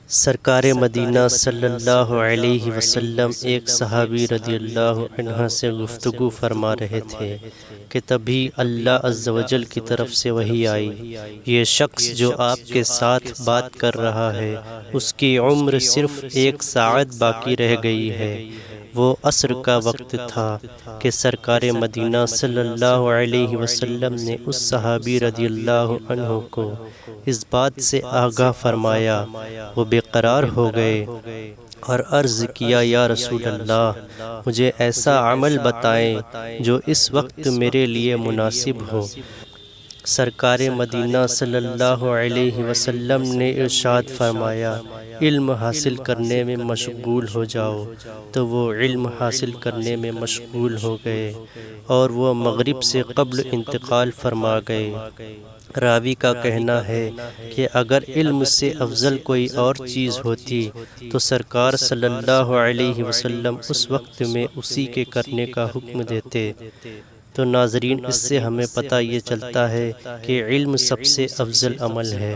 سرکار مدینہ صلی اللہ علیہ وسلم ایک صحابی رضی اللہ عنہ سے گفتگو فرما رہے تھے کہ تبھی اللہ عز و جل کی طرف سے وحی آئی، یہ شخص جو آپ کے ساتھ بات کر رہا ہے اس کی عمر صرف 1 ساعت باقی رہ گئی ہے۔ وہ عصر کا وقت تھا کہ سرکار مدینہ صلی اللہ علیہ وسلم نے اس صحابی رضی اللہ عنہ کو اس بات سے آگاہ فرمایا۔ وہ بے قرار ہو گئے اور عرض کیا، یا رسول اللہ، مجھے ایسا عمل بتائیں جو اس وقت میرے لیے مناسب ہو۔ سرکار مدینہ صلی اللہ علیہ وسلم نے ارشاد فرمایا، علم حاصل کرنے میں مشغول ہو جاؤ۔ تو وہ علم حاصل کرنے میں مشغول ہو گئے اور وہ مغرب سے قبل انتقال فرما گئے۔ راوی کا کہنا ہے کہ اگر علم سے افضل کوئی اور چیز ہوتی تو سرکار صلی اللہ علیہ وسلم اس وقت میں اسی کے کرنے کا حکم دیتے۔ تو ناظرین، اس سے ہمیں پتہ یہ چلتا ہے کہ علم سب سے افضل عمل ہے۔